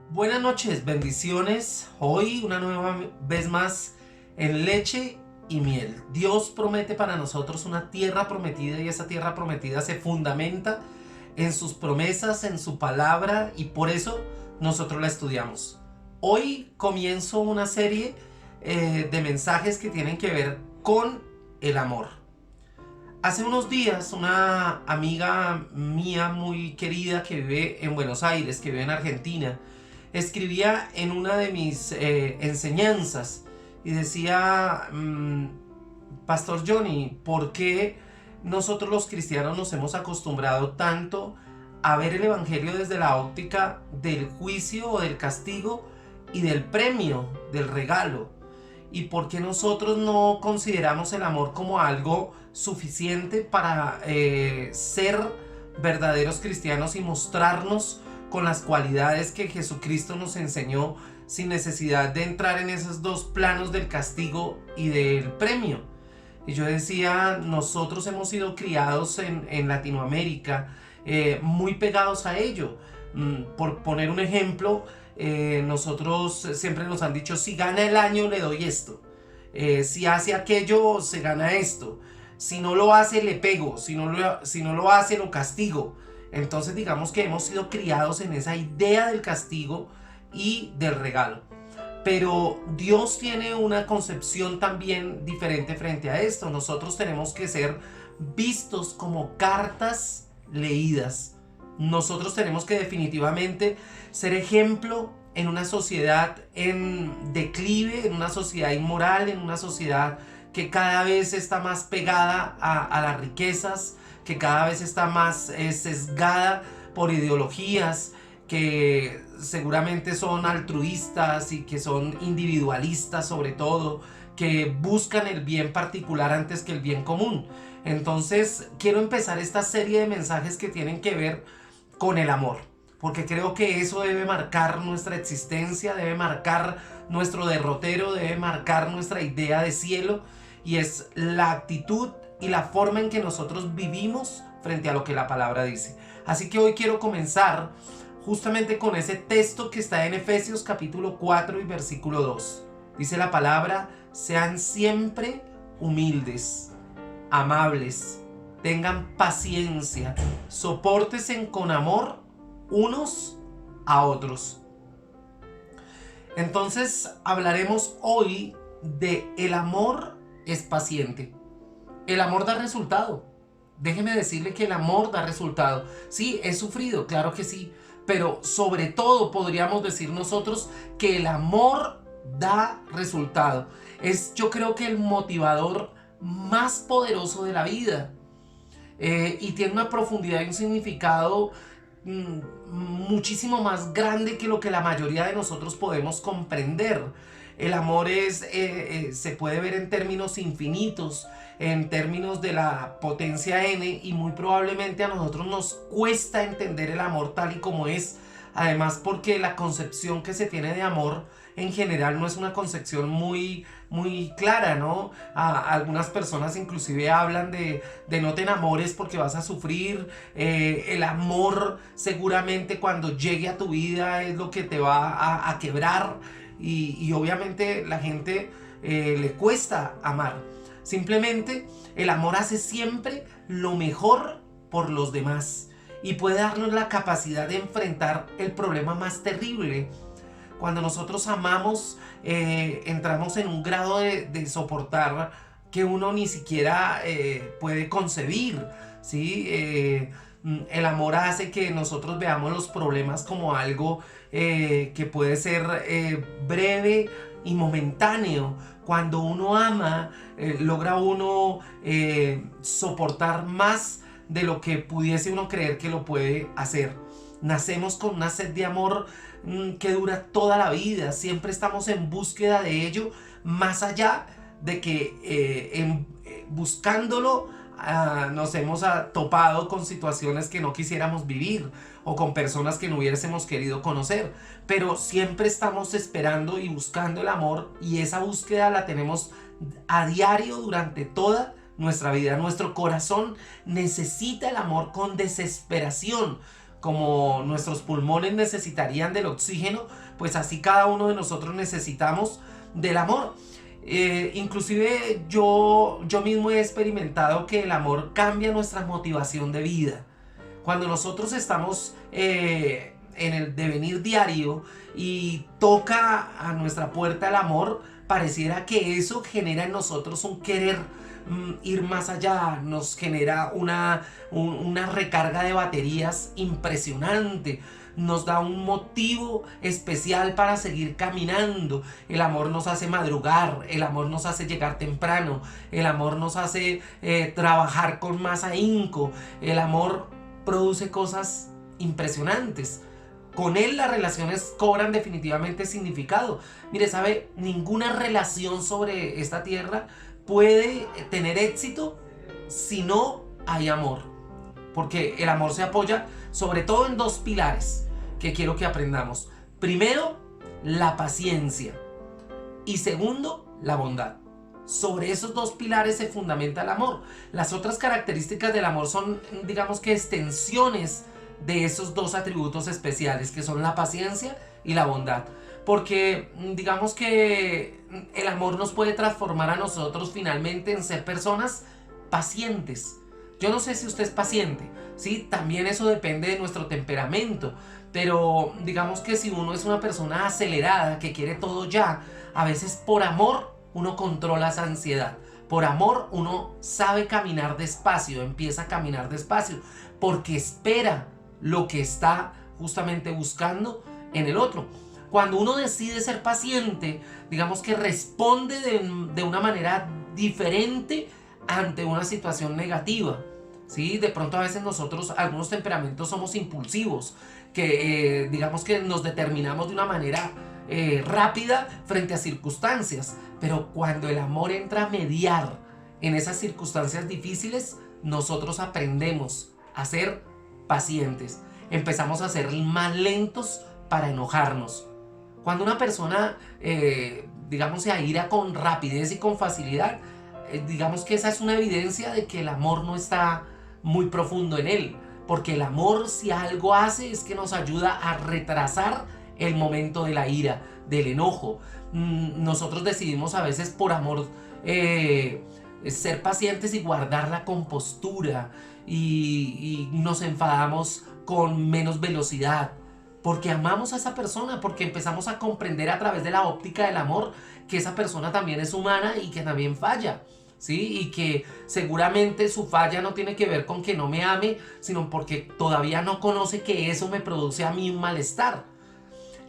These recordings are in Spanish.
Buenas noches, bendiciones. Hoy una nueva vez más en leche y miel. Dios promete para nosotros una tierra prometida y esa tierra prometida se fundamenta en sus promesas, en su palabra y por eso nosotros la estudiamos. Hoy comienzo una serie de mensajes que tienen que ver con el amor. Hace unos días una amiga mía muy querida que vive en Buenos Aires, que vive en Argentina, escribía en una de mis enseñanzas y decía, Pastor Johnny, ¿por qué nosotros los cristianos nos hemos acostumbrado tanto a ver el Evangelio desde la óptica del juicio o del castigo y del premio, del regalo? ¿Y por qué nosotros no consideramos el amor como algo suficiente para ser verdaderos cristianos y mostrarnos con las cualidades que Jesucristo nos enseñó sin necesidad de entrar en esos dos planos del castigo y del premio? Y yo decía, nosotros hemos sido criados en Latinoamérica muy pegados a ello. Por poner un ejemplo, nosotros siempre nos han dicho, si gana el año le doy esto, si hace aquello se gana esto, si no lo hace le pego, si no lo hace lo castigo. Entonces digamos que hemos sido criados en esa idea del castigo y del regalo. Pero Dios tiene una concepción también diferente frente a esto. Nosotros tenemos que ser vistos como cartas leídas. Nosotros tenemos que definitivamente ser ejemplo en una sociedad en declive, en una sociedad inmoral, en una sociedad que cada vez está más pegada a las riquezas, que cada vez está más sesgada por ideologías que seguramente son altruistas y que son individualistas sobre todo, que buscan el bien particular antes que el bien común. Entonces quiero empezar esta serie de mensajes que tienen que ver con el amor, porque creo que eso debe marcar nuestra existencia, debe marcar nuestro derrotero, debe marcar nuestra idea de cielo, y es la actitud y la forma en que nosotros vivimos frente a lo que la palabra dice. Así que hoy quiero comenzar justamente con ese texto que está en Efesios capítulo 4 y versículo 2. Dice la palabra, sean siempre humildes, amables, tengan paciencia, sopórtense con amor unos a otros. Entonces hablaremos hoy de el amor es paciente. El amor da resultado. Déjeme decirle que el amor da resultado. Sí, he sufrido, claro que sí, pero sobre todo podríamos decir nosotros que el amor da resultado. Es, yo creo, que el motivador más poderoso de la vida, y tiene una profundidad y un significado muchísimo más grande que lo que la mayoría de nosotros podemos comprender. El amor se puede ver en términos infinitos, en términos de la potencia n, y muy probablemente a nosotros nos cuesta entender el amor tal y como es. Además, porque la concepción que se tiene de amor en general no es una concepción muy clara, ¿no? Algunas personas inclusive hablan de no te enamores porque vas a sufrir. El amor seguramente cuando llegue a tu vida es lo que te va a quebrar, y obviamente la gente le cuesta amar. Simplemente el amor hace siempre lo mejor por los demás y puede darnos la capacidad de enfrentar el problema más terrible. Cuando nosotros amamos, entramos en un grado de soportar que uno ni siquiera puede concebir, ¿sí? El amor hace que nosotros veamos los problemas como algo que puede ser breve y momentáneo. Cuando uno ama, logra uno soportar más de lo que pudiese uno creer que lo puede hacer. Nacemos con una sed de amor que dura toda la vida. Siempre estamos en búsqueda de ello, más allá de que buscándolo nos hemos topado con situaciones que no quisiéramos vivir o con personas que no hubiésemos querido conocer, pero siempre estamos esperando y buscando el amor, y esa búsqueda la tenemos a diario durante toda nuestra vida. Nuestro corazón necesita el amor con desesperación. como nuestros pulmones necesitarían del oxígeno, pues así cada uno de nosotros necesitamos del amor. Inclusive yo mismo he experimentado que el amor cambia nuestra motivación de vida. Cuando nosotros estamos en el devenir diario y toca a nuestra puerta el amor, pareciera que eso genera en nosotros un querer ir más allá, nos genera una recarga de baterías impresionante, nos da un motivo especial para seguir caminando. El amor nos hace madrugar, el amor nos hace llegar temprano, el amor nos hace trabajar con más ahínco, el amor produce cosas impresionantes. Con él las relaciones cobran definitivamente significado. Mire, ¿sabe? Ninguna relación sobre esta tierra puede tener éxito si no hay amor. Porque el amor se apoya sobre todo en dos pilares que quiero que aprendamos. Primero, la paciencia. Y segundo, la bondad. Sobre esos dos pilares se fundamenta el amor. Las otras características del amor son, digamos que, extensiones de esos dos atributos especiales, que son la paciencia y la bondad. Porque digamos que el amor nos puede transformar a nosotros finalmente en ser personas pacientes. Yo no sé si usted es paciente, ¿sí? También eso depende de nuestro temperamento. Pero digamos que si uno es una persona acelerada, que quiere todo ya, a veces por amor uno controla esa ansiedad. Por amor uno sabe caminar despacio, empieza a caminar despacio, porque espera lo que está justamente buscando en el otro. Cuando uno decide ser paciente, digamos que responde de una manera diferente ante una situación negativa. ¿Sí? De pronto a veces nosotros, algunos temperamentos somos impulsivos, que digamos que nos determinamos de una manera rápida frente a circunstancias, pero cuando el amor entra a mediar en esas circunstancias difíciles, nosotros aprendemos a ser pacientes, empezamos a ser más lentos para enojarnos. Cuando una persona, digamos, se aira con rapidez y con facilidad, digamos que esa es una evidencia de que el amor no está muy profundo en él, porque el amor, si algo hace, es que nos ayuda a retrasar el momento de la ira, del enojo. Nosotros decidimos a veces por amor ser pacientes y guardar la compostura, y nos enfadamos con menos velocidad, porque amamos a esa persona, porque empezamos a comprender a través de la óptica del amor que esa persona también es humana y que también falla, ¿sí? Y que seguramente su falla no tiene que ver con que no me ame, sino porque todavía no conoce que eso me produce a mí un malestar.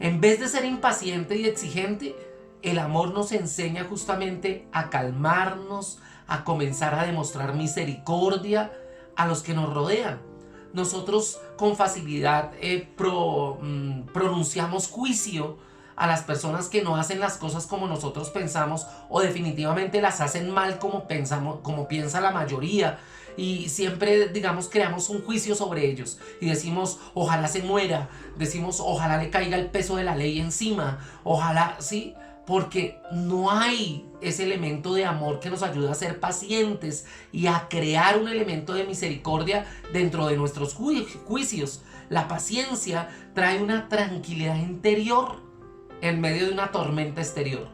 En vez de ser impaciente y exigente, el amor nos enseña justamente a calmarnos, a comenzar a demostrar misericordia a los que nos rodean. Nosotros con facilidad pronunciamos juicio a las personas que no hacen las cosas como nosotros pensamos, o definitivamente las hacen mal como pensamos, como piensa la mayoría, y siempre, digamos, creamos un juicio sobre ellos y decimos ojalá se muera, decimos ojalá le caiga el peso de la ley encima, ojalá, sí, porque no hay ese elemento de amor que nos ayuda a ser pacientes y a crear un elemento de misericordia dentro de nuestros juicios. La paciencia trae una tranquilidad interior en medio de una tormenta exterior,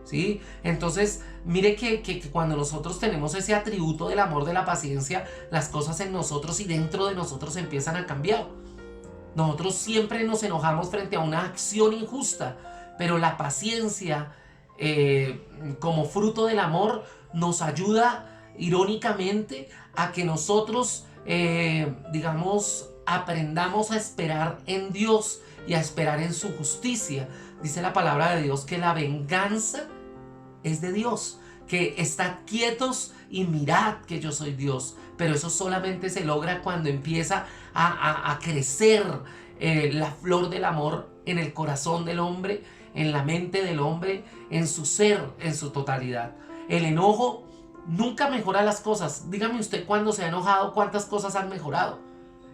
¿sí? Entonces, mire que cuando nosotros tenemos ese atributo del amor, de la paciencia, las cosas en nosotros y dentro de nosotros empiezan a cambiar. Nosotros siempre nos enojamos frente a una acción injusta, pero la paciencia, como fruto del amor, nos ayuda irónicamente a que nosotros, digamos, aprendamos a esperar en Dios y a esperar en su justicia. Dice la palabra de Dios que la venganza es de Dios, que estad quietos y mirad que yo soy Dios. Pero eso solamente se logra cuando empieza a crecer la flor del amor en el corazón del hombre, en la mente del hombre, en su ser, en su totalidad. El enojo nunca mejora las cosas. Dígame usted, cuando se ha enojado, ¿cuántas cosas han mejorado?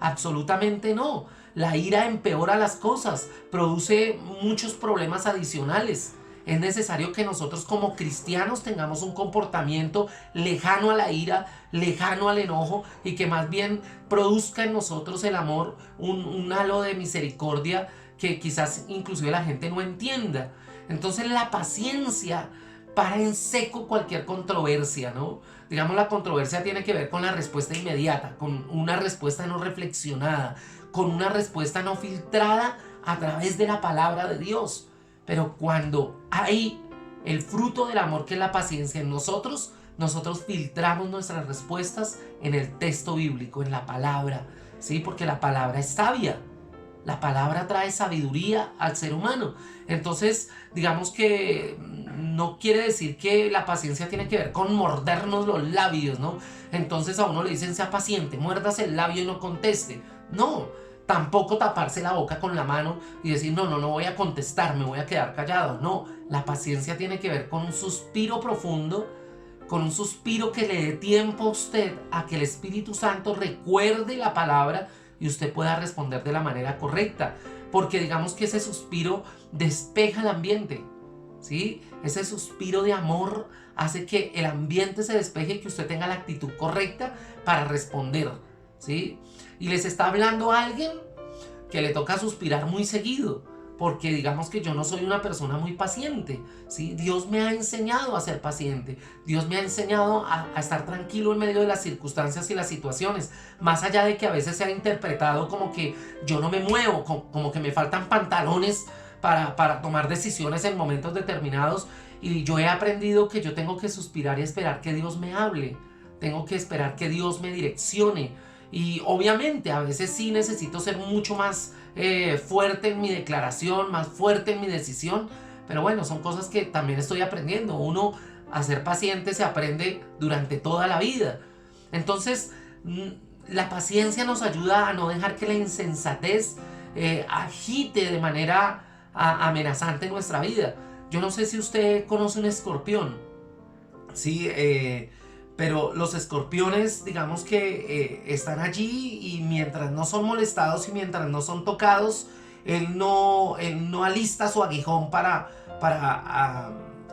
Absolutamente no. La ira empeora las cosas, produce muchos problemas adicionales. Es necesario que nosotros como cristianos tengamos un comportamiento lejano a la ira, lejano al enojo, y que más bien produzca en nosotros el amor, un halo de misericordia que quizás inclusive la gente no entienda. Entonces la paciencia para en seco cualquier controversia, ¿no? Digamos, la controversia tiene que ver con la respuesta inmediata, con una respuesta no reflexionada, con una respuesta no filtrada a través de la palabra de Dios. Pero cuando hay el fruto del amor, que es la paciencia en nosotros, nosotros filtramos nuestras respuestas en el texto bíblico, en la palabra, ¿sí? Porque la palabra es sabia. La palabra trae sabiduría al ser humano. Entonces, digamos que no quiere decir que la paciencia tiene que ver con mordernos los labios, ¿no? Entonces a uno le dicen, sea paciente, muérdase el labio y no conteste. No, tampoco taparse la boca con la mano y decir, no voy a contestar, me voy a quedar callado. No, la paciencia tiene que ver con un suspiro profundo, con un suspiro que le dé tiempo a usted a que el Espíritu Santo recuerde la palabra y usted pueda responder de la manera correcta, porque digamos que ese suspiro despeja el ambiente, ¿sí? Ese suspiro de amor hace que el ambiente se despeje y que usted tenga la actitud correcta para responder, ¿sí? Y les está hablando a alguien que le toca suspirar muy seguido, porque digamos que yo no soy una persona muy paciente, ¿sí? Dios me ha enseñado a ser paciente, Dios me ha enseñado a estar tranquilo en medio de las circunstancias y las situaciones, más allá de que a veces se ha interpretado como que yo no me muevo, como que me faltan pantalones para tomar decisiones en momentos determinados, y yo he aprendido que yo tengo que suspirar y esperar que Dios me hable, tengo que esperar que Dios me direccione. Y obviamente a veces sí necesito ser mucho más fuerte en mi declaración, más fuerte en mi decisión, pero bueno, son cosas que también estoy aprendiendo. Uno a ser paciente se aprende durante toda la vida. Entonces la paciencia nos ayuda a no dejar que la insensatez agite de manera amenazante nuestra vida. Yo no sé si usted conoce un escorpión, ¿sí? Pero los escorpiones, digamos que están allí, y mientras no son molestados y mientras no son tocados, él no alista su aguijón para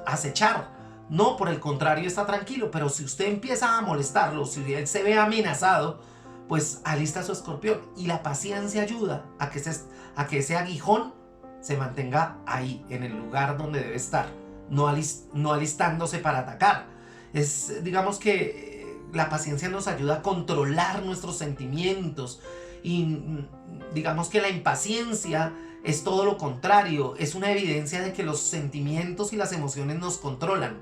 acechar. No, por el contrario, está tranquilo. Pero si usted empieza a molestarlo, si él se ve amenazado, pues alista su escorpión. Y la paciencia ayuda a que ese aguijón se mantenga ahí, en el lugar donde debe estar, no alistándose para atacar. Digamos que la paciencia nos ayuda a controlar nuestros sentimientos, y digamos que la impaciencia es todo lo contrario, es una evidencia de que los sentimientos y las emociones nos controlan.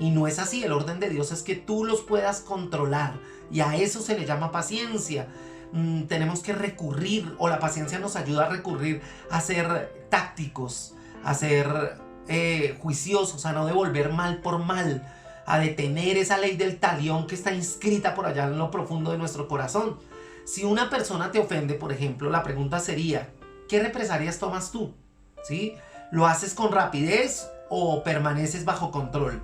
Y no es así. El orden de Dios es que tú los puedas controlar, y a eso se le llama paciencia. Tenemos que recurrir, o la paciencia nos ayuda a recurrir a ser tácticos, a ser juiciosos, a no devolver mal por mal, a detener esa ley del talión que está inscrita por allá en lo profundo de nuestro corazón. Si una persona te ofende, por ejemplo, la pregunta sería, ¿qué represalias tomas tú? ¿Sí? ¿Lo haces con rapidez o permaneces bajo control?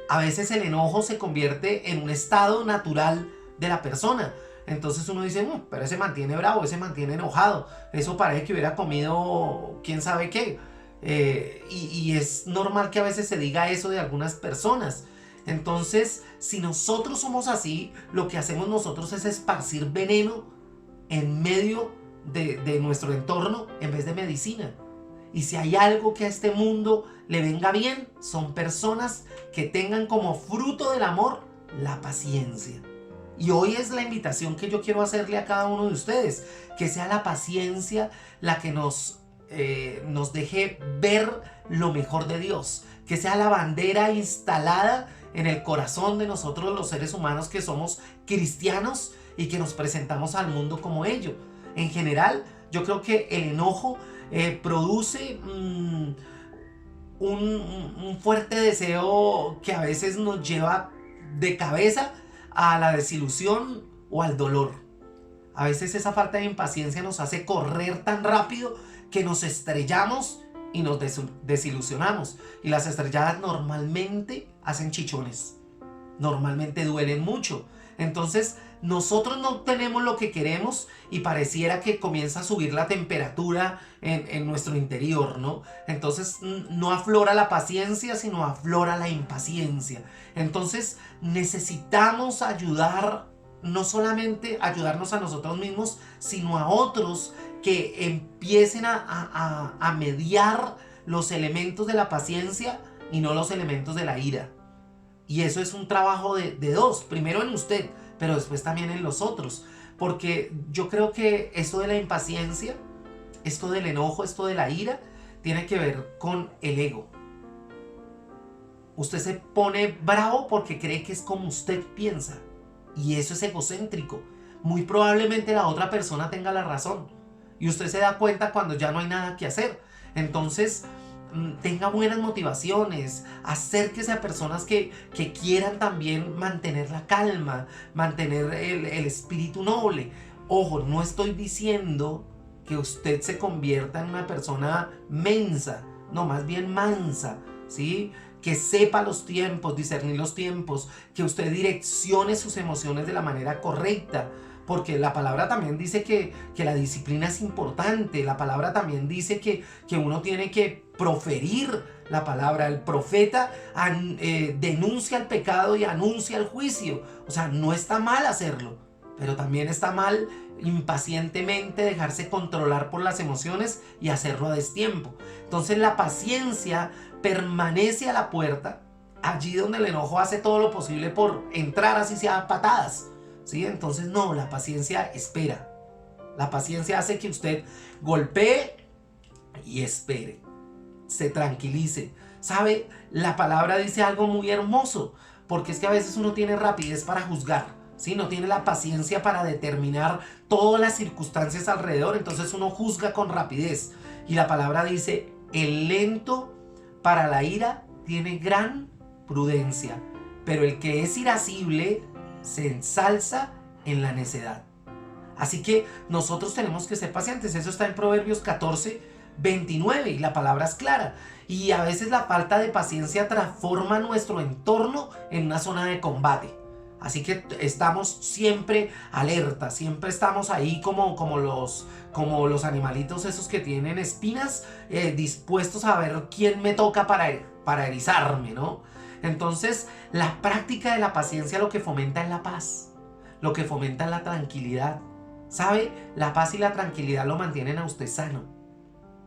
A veces el enojo se convierte en un estado natural de la persona. Entonces uno dice, pero ese mantiene bravo, ese mantiene enojado, eso parece que hubiera comido quién sabe qué. Y es normal que a veces se diga eso de algunas personas. Entonces, si nosotros somos así, lo que hacemos nosotros es esparcir veneno en medio de nuestro entorno en vez de medicina. Y si hay algo que a este mundo le venga bien, son personas que tengan como fruto del amor la paciencia. Y hoy es la invitación que yo quiero hacerle a cada uno de ustedes, que sea la paciencia la que nos deje ver lo mejor de Dios, que sea la bandera instalada en el corazón de nosotros los seres humanos que somos cristianos y que nos presentamos al mundo como ello. En general, yo creo que el enojo produce un fuerte deseo que a veces nos lleva de cabeza a la desilusión o al dolor. A veces esa falta de impaciencia nos hace correr tan rápido que nos estrellamos y nos desilusionamos. Y las estrelladas normalmente hacen chichones, normalmente duelen mucho. Entonces nosotros no tenemos lo que queremos y pareciera que comienza a subir la temperatura en nuestro interior, ¿no? Entonces no aflora la paciencia, sino aflora la impaciencia. Entonces necesitamos ayudar, no solamente ayudarnos a nosotros mismos, sino a otros que empiecen a mediar los elementos de la paciencia y no los elementos de la ira. Y eso es un trabajo de dos, primero en usted, pero después también en los otros. Porque yo creo que esto de la impaciencia, esto del enojo, esto de la ira, tiene que ver con el ego. Usted se pone bravo porque cree que es como usted piensa. Y eso es egocéntrico. Muy probablemente la otra persona tenga la razón. Y usted se da cuenta cuando ya no hay nada que hacer. Entonces, tenga buenas motivaciones, acérquese a personas que quieran también mantener la calma, mantener el espíritu noble. Ojo, no estoy diciendo que usted se convierta en una persona mensa, no, más bien mansa, ¿sí? Que sepa los tiempos, discernir los tiempos, que usted direccione sus emociones de la manera correcta. Porque la palabra también dice que la disciplina es importante. La palabra también dice que uno tiene que proferir la palabra. El profeta denuncia el pecado y anuncia el juicio. O sea, no está mal hacerlo, pero también está mal impacientemente dejarse controlar por las emociones y hacerlo a destiempo. Entonces la paciencia permanece a la puerta, allí donde el enojo hace todo lo posible por entrar, así sea a patadas. ¿Sí? Entonces no, la paciencia espera. La paciencia hace que usted golpee y espere, se tranquilice. ¿Sabe? La palabra dice algo muy hermoso, porque es que a veces uno tiene rapidez para juzgar, ¿sí? No tiene la paciencia para determinar todas las circunstancias alrededor, entonces uno juzga con rapidez. Y la palabra dice, el lento para la ira tiene gran prudencia, pero el que es irascible se ensalza en la necedad. Así que nosotros tenemos que ser pacientes. Eso está en Proverbios 14, 29 y la palabra es clara. Y a veces la falta de paciencia transforma nuestro entorno en una zona de combate. Así que estamos siempre alerta, siempre estamos ahí como los animalitos esos que tienen espinas, dispuestos a ver quién me toca para erizarme, ¿no? Entonces, la práctica de la paciencia lo que fomenta es la paz, lo que fomenta es la tranquilidad. ¿Sabe? La paz y la tranquilidad lo mantienen a usted sano,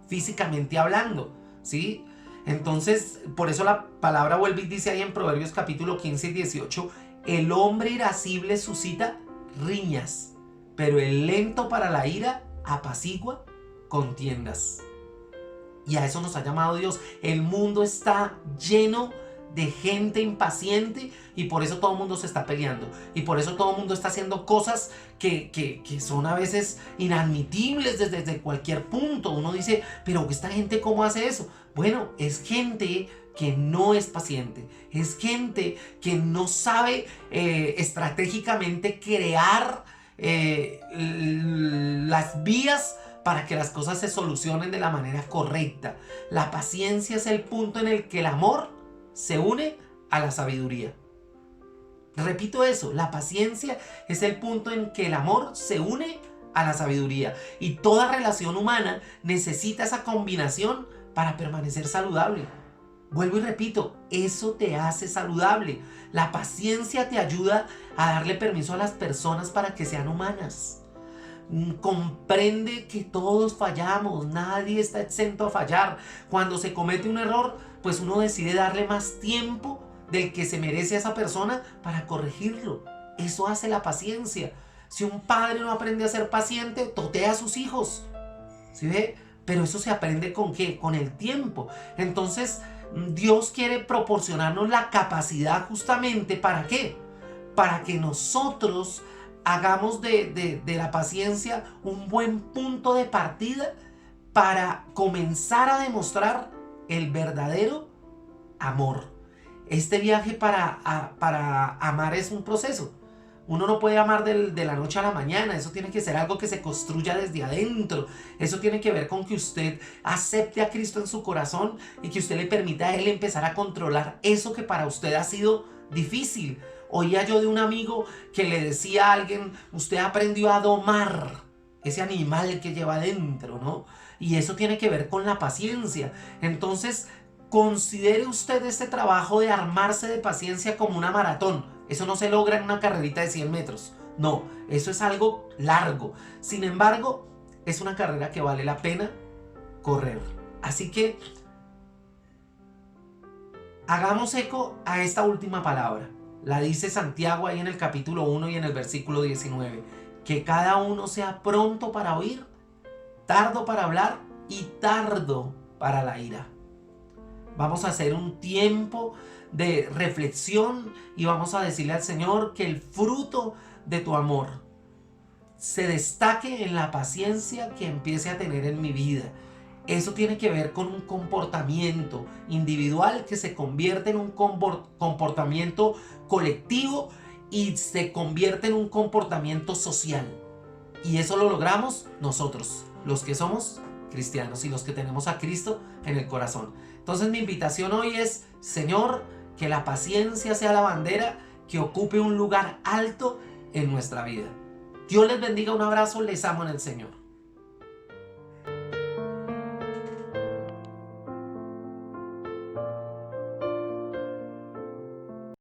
físicamente hablando, ¿sí? Entonces, por eso la palabra vuelve y dice ahí en Proverbios capítulo 15 y 18, el hombre irascible suscita riñas, pero el lento para la ira apacigua contiendas. Y a eso nos ha llamado Dios. El mundo está lleno de gente impaciente y por eso todo el mundo se está peleando. Y por eso todo el mundo está haciendo cosas que son a veces inadmitibles desde cualquier punto. Uno dice, pero esta gente ¿cómo hace eso? Bueno, es gente que no es paciente. Es gente que no sabe estratégicamente crear las vías para que las cosas se solucionen de la manera correcta. La paciencia es el punto en el que el amor se une a la sabiduría. Repito eso, la paciencia es el punto en que el amor se une a la sabiduría. Y toda relación humana necesita esa combinación para permanecer saludable. Vuelvo y repito, eso te hace saludable. La paciencia te ayuda a darle permiso a las personas para que sean humanas. Comprende que todos fallamos, nadie está exento a fallar. Cuando se comete un error, pues uno decide darle más tiempo del que se merece a esa persona para corregirlo. Eso hace la paciencia. Si un padre no aprende a ser paciente, totea a sus hijos. ¿Sí ve? Pero eso se aprende ¿con qué? Con el tiempo. Entonces, Dios quiere proporcionarnos la capacidad justamente ¿para qué? Para que nosotros hagamos de la paciencia un buen punto de partida para comenzar a demostrar el verdadero amor. Este viaje para amar es un proceso. Uno no puede amar de la noche a la mañana. Eso tiene que ser algo que se construya desde adentro. Eso tiene que ver con que usted acepte a Cristo en su corazón y que usted le permita a Él empezar a controlar eso que para usted ha sido difícil. Oía yo de un amigo que le decía a alguien, usted aprendió a domar ese animal que lleva adentro, ¿no? Y eso tiene que ver con la paciencia. Entonces, considere usted este trabajo de armarse de paciencia como una maratón. Eso no se logra en una carrerita de 100 metros. No, eso es algo largo. Sin embargo, es una carrera que vale la pena correr. Así que hagamos eco a esta última palabra. La dice Santiago ahí en el capítulo 1 y en el versículo 19. Que cada uno sea pronto para oír, tardo para hablar y tardo para la ira. Vamos a hacer un tiempo de reflexión y vamos a decirle al Señor que el fruto de tu amor se destaque en la paciencia que empiece a tener en mi vida. Eso tiene que ver con un comportamiento individual que se convierte en un comportamiento colectivo y se convierte en un comportamiento social. Y eso lo logramos nosotros, los que somos cristianos y los que tenemos a Cristo en el corazón. Entonces mi invitación hoy es, Señor, que la paciencia sea la bandera que ocupe un lugar alto en nuestra vida. Dios les bendiga, un abrazo, les amo en el Señor.